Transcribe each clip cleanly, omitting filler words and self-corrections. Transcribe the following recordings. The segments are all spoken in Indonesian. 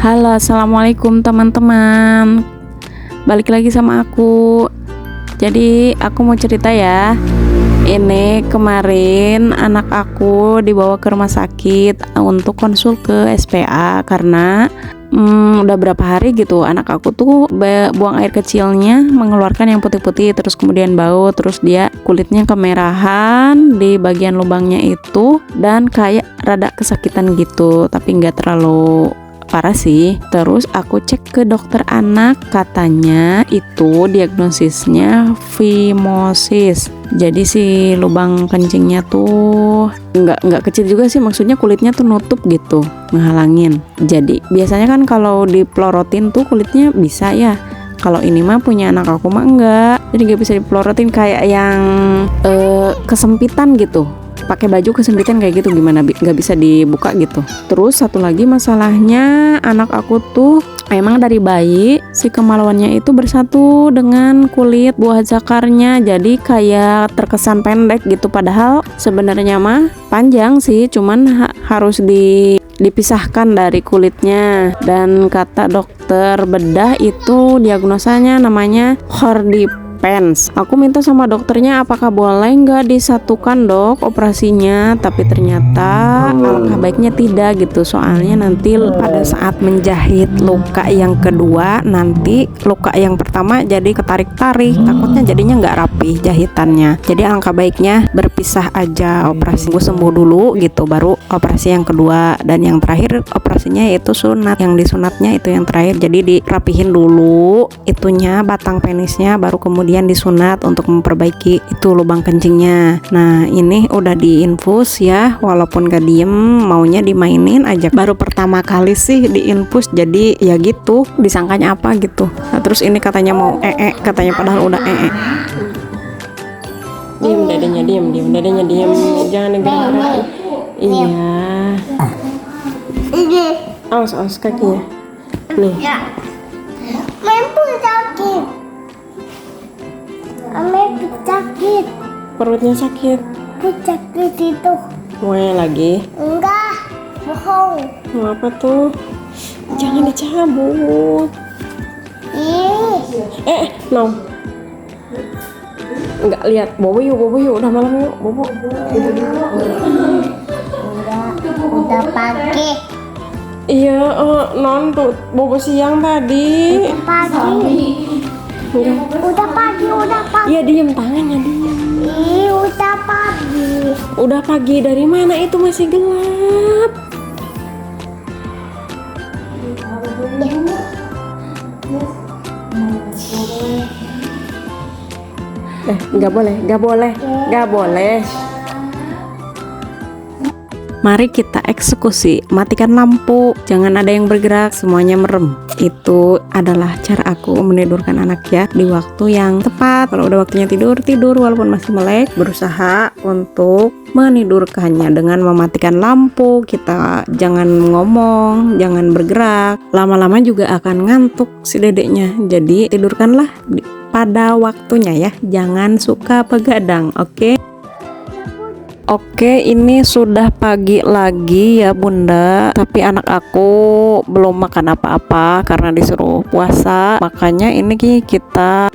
Halo, assalamualaikum teman-teman. Balik lagi sama aku. Jadi aku mau cerita ya. Ini kemarin anak aku dibawa ke rumah sakit untuk konsul ke SPA karena udah berapa hari gitu anak aku tuh buang air kecilnya mengeluarkan yang putih-putih, terus kemudian bau, terus dia kulitnya kemerahan di bagian lubangnya itu dan kayak rada kesakitan gitu, tapi nggak terlalu parah sih. Terus aku cek ke dokter anak, katanya itu diagnosisnya phimosis. Jadi si lubang kencingnya tuh nggak kecil juga sih, maksudnya kulitnya tuh nutup gitu, ngehalangin. Jadi biasanya kan kalau dipelorotin tuh kulitnya bisa ya. Kalau ini mah punya anak aku mah enggak, jadi nggak bisa dipelorotin, kayak yang kesempitan gitu. Pakai baju kesempitan kayak gitu, gimana nggak bisa dibuka gitu. Terus satu lagi masalahnya, anak aku tuh emang dari bayi si kemaluannya itu bersatu dengan kulit buah zakarnya, jadi kayak terkesan pendek gitu, padahal sebenarnya mah panjang sih, cuman harus dipisahkan dari kulitnya. Dan kata dokter bedah itu diagnosanya namanya Hordipens. Aku minta sama dokternya apakah boleh nggak disatukan dok operasinya, tapi ternyata alangkah baiknya tidak gitu, soalnya nanti pada saat menjahit luka yang kedua, nanti luka yang pertama jadi ketarik-tarik, takutnya jadinya nggak rapi jahitannya. Jadi alangkah baiknya berpisah aja, operasi gue sembuh dulu gitu, baru operasi yang kedua. Dan yang terakhir operasinya yaitu sunat, yang disunatnya itu yang terakhir, jadi dirapihin dulu itunya, batang penisnya, baru kemudian disunat untuk memperbaiki itu lubang kencingnya. Nah ini udah diinfus ya, walaupun gak diem, maunya dimainin aja. Baru pertama kali sih diinfus, jadi ya gitu, disangkanya apa gitu. Nah, terus ini katanya mau katanya padahal udah Diem dadanya, diem, jangan negara. Iya. Awas kakinya. Nih. Sakit. Perutnya sakit. Sakit itu. Mau lagi? Enggak. Bohong. Mau apa tuh? Jangan dicabut. No. Enggak, lihat. Bobo yuk. Udah malam yuk, Bobo. Udah pagi. Iya, non tuh Bobo siang tadi. Udah pagi. Iya, diem tangannya, diem. Udah pagi. Udah pagi dari mana, itu masih gelap. Nggak boleh. Mari kita eksekusi, matikan lampu, jangan ada yang bergerak, semuanya merem. Itu adalah cara aku menidurkan anak ya, di waktu yang tepat. Kalau udah waktunya tidur walaupun masih melek. Berusaha untuk menidurkannya dengan mematikan lampu. Kita jangan ngomong, jangan bergerak. Lama-lama juga akan ngantuk si dedeknya. Jadi tidurkanlah pada waktunya ya, jangan suka begadang, oke? Oke, ini sudah pagi lagi ya bunda, tapi anak aku belum makan apa-apa karena disuruh puasa. Makanya ini kita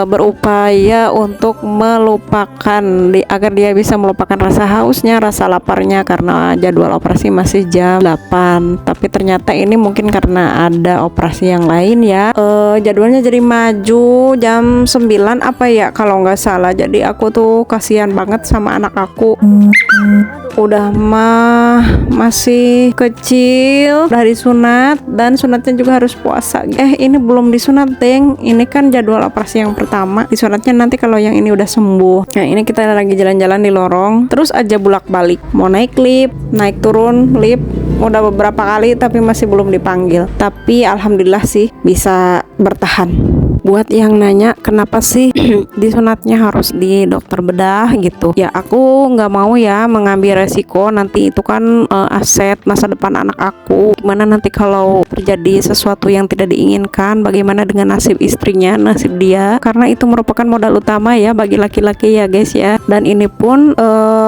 berupaya untuk melupakan, agar dia bisa melupakan rasa hausnya, rasa laparnya, karena jadwal operasi masih jam 8. Tapi ternyata ini mungkin karena ada operasi yang lain ya, jadwalnya jadi maju jam 9 apa ya kalau nggak salah. Jadi aku tuh kasihan banget sama anak aku. Udah masih kecil, udah disunat, dan sunatnya juga harus puasa. Ini belum disunat deng, ini kan jadwal operasi yang pertama, disunatnya nanti kalau yang ini udah sembuh. Nah ini kita lagi jalan-jalan di lorong, terus aja bolak-balik, mau naik lift, naik turun lift, udah beberapa kali tapi masih belum dipanggil. Tapi alhamdulillah sih bisa bertahan. Buat yang nanya kenapa sih disunatnya harus di dokter bedah gitu, ya aku nggak mau ya mengambil resiko nanti itu kan aset masa depan anak aku. Gimana nanti kalau terjadi sesuatu yang tidak diinginkan, bagaimana dengan nasib istrinya, nasib dia, karena itu merupakan modal utama ya bagi laki-laki ya guys ya. Dan ini pun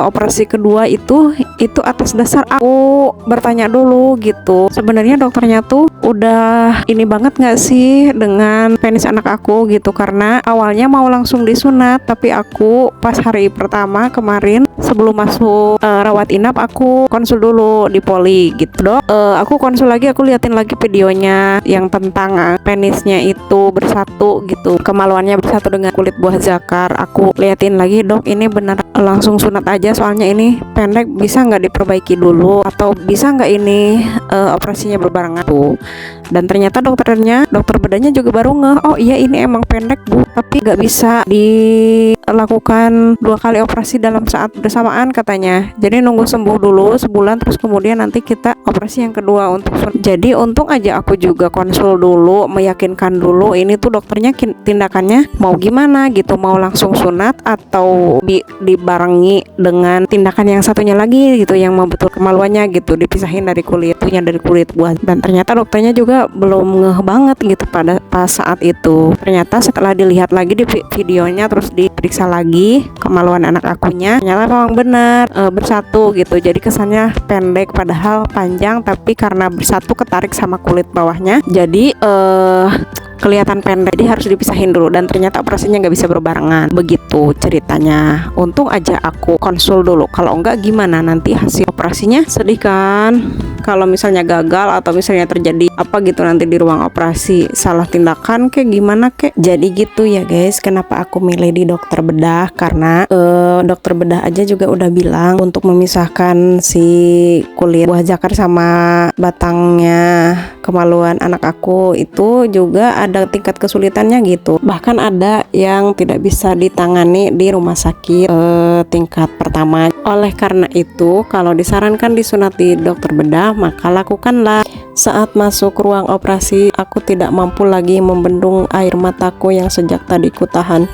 operasi kedua itu atas dasar aku bertanya dulu gitu, sebenarnya dokternya tuh udah ini banget nggak sih dengan penis anak aku gitu, karena awalnya mau langsung disunat, tapi aku pas hari pertama kemarin sebelum masuk rawat inap aku konsul dulu di poli gitu dok. Aku konsul lagi, aku liatin lagi videonya yang tentang penisnya itu bersatu gitu, kemaluannya bersatu dengan kulit buah zakar. Aku liatin lagi, dok ini benar langsung sunat aja soalnya ini pendek, bisa nggak diperbaiki dulu atau bisa nggak ini operasinya berbarengan tuh. Dan ternyata dokter bedahnya juga baru ngeh, oh iya ini emang pendek bu, tapi nggak bisa dilakukan 2 kali operasi dalam saat bersamaan katanya. Jadi nunggu sembuh dulu sebulan, terus kemudian nanti kita operasi yang kedua untuk sunat. Jadi untung aja aku juga konsul dulu, meyakinkan dulu ini tuh dokternya tindakannya mau gimana gitu, mau langsung sunat atau dibarengi dengan tindakan yang satunya lagi gitu, yang membetul kemaluannya gitu, dipisahin dari kulit buah. Dan ternyata dokternya juga belum ngeh banget gitu pas saat itu. Ternyata setelah dilihat lagi di videonya, terus diperiksa lagi kemaluan anak akunya, ternyata memang benar bersatu gitu. Jadi kesannya pendek padahal panjang, tapi karena bersatu ketarik sama kulit bawahnya, jadi kelihatan pendek, jadi harus dipisahin dulu. Dan ternyata operasinya nggak bisa berbarengan, begitu ceritanya. Untung aja aku konsul dulu, kalau enggak gimana nanti hasil operasinya. Sedih kan kalau misalnya gagal atau misalnya terjadi apa gitu nanti di ruang operasi, salah tindakan kayak gimana kek. Jadi gitu ya guys, kenapa aku milih di dokter bedah, karena dokter bedah aja juga udah bilang untuk memisahkan si kulit buah zakar sama batangnya kemaluan anak aku itu juga ada tingkat kesulitannya gitu. Bahkan ada yang tidak bisa ditangani di rumah sakit tingkat pertama. Oleh karena itu, kalau disarankan disunat di dokter bedah, maka lakukanlah. Saat masuk ruang operasi, aku tidak mampu lagi membendung air mataku yang sejak tadi kutahan.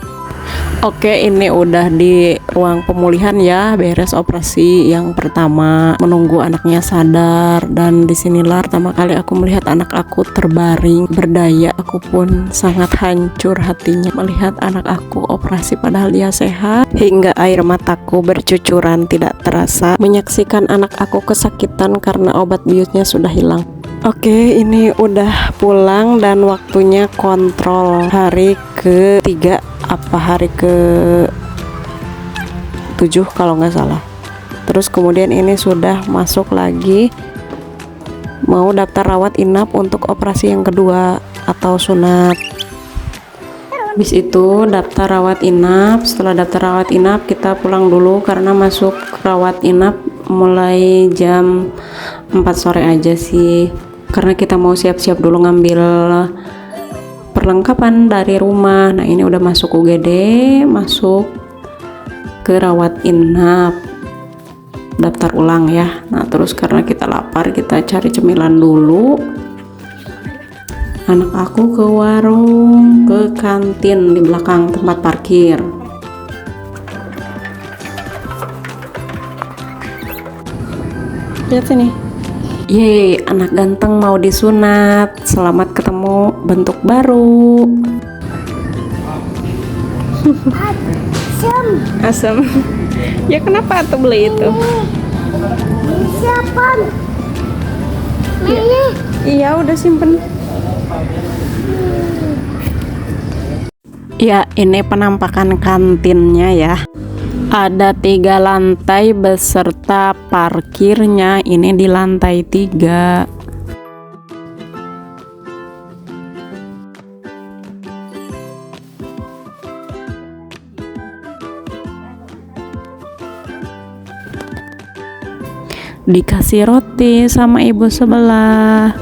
Oke, ini udah di ruang pemulihan ya, beres operasi yang pertama, menunggu anaknya sadar. Dan disinilah pertama kali aku melihat anak aku terbaring berdaya. Aku pun sangat hancur hatinya melihat anak aku operasi padahal dia sehat, hingga air mataku bercucuran tidak terasa menyaksikan anak aku kesakitan karena obat biusnya sudah hilang. Oke, ini udah pulang dan waktunya kontrol hari ke-3 apa hari ke-7 kalau nggak salah. Terus kemudian ini sudah masuk lagi mau daftar rawat inap untuk operasi yang kedua atau sunat. Habis itu daftar rawat inap. Setelah daftar rawat inap kita pulang dulu karena masuk rawat inap mulai jam 4 sore aja sih, karena kita mau siap-siap dulu ngambil perlengkapan dari rumah. Nah ini udah masuk UGD, masuk ke rawat inap, daftar ulang ya. Nah terus karena kita lapar, kita cari cemilan dulu. Anak aku ke warung, ke kantin di belakang tempat parkir. Lihat sini. Yeay, anak ganteng mau disunat. Selamat ketemu bentuk baru. Asam. Ya kenapa tuh beli itu? Siapa? Iya udah simpen. Ya ini penampakan kantinnya ya. Ada 3 lantai beserta parkirnya. Ini di lantai 3. Dikasih roti sama ibu sebelah.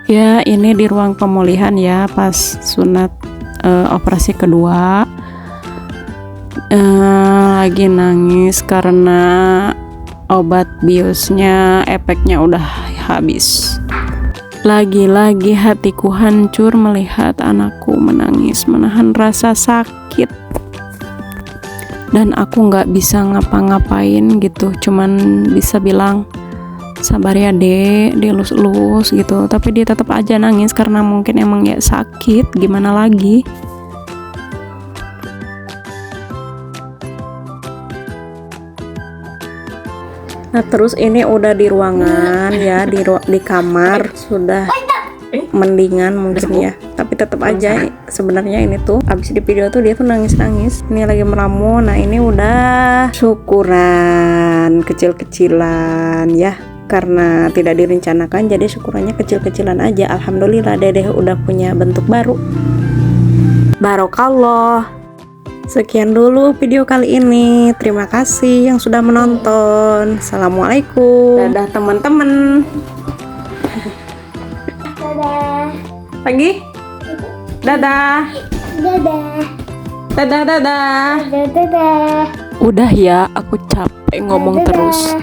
Ya ini di ruang pemulihan ya pas sunat operasi kedua. Lagi nangis karena obat biusnya efeknya udah habis. Lagi-lagi hatiku hancur melihat anakku menangis menahan rasa sakit. Dan aku nggak bisa ngapa-ngapain gitu, cuman bisa bilang sabar ya dek, dielus-elus gitu. Tapi dia tetap aja nangis karena mungkin emang ya sakit, gimana lagi. Nah terus ini udah di ruangan ya, di kamar sudah mendingan mungkin ya, tapi tetap aja sebenarnya ini tuh abis di video tuh dia tuh nangis-nangis. Ini lagi meramu. Nah ini udah syukuran kecil-kecilan ya, karena tidak direncanakan jadi syukurannya kecil-kecilan aja. Alhamdulillah dedeh udah punya bentuk baru. Barokallah. Sekian dulu video kali ini. Terima kasih yang sudah menonton. Assalamualaikum. Dadah teman-teman. Dadah. Pagi. Dadah. Dadah. Dadah dadah. Dadah. Udah ya, aku capek ngomong terus.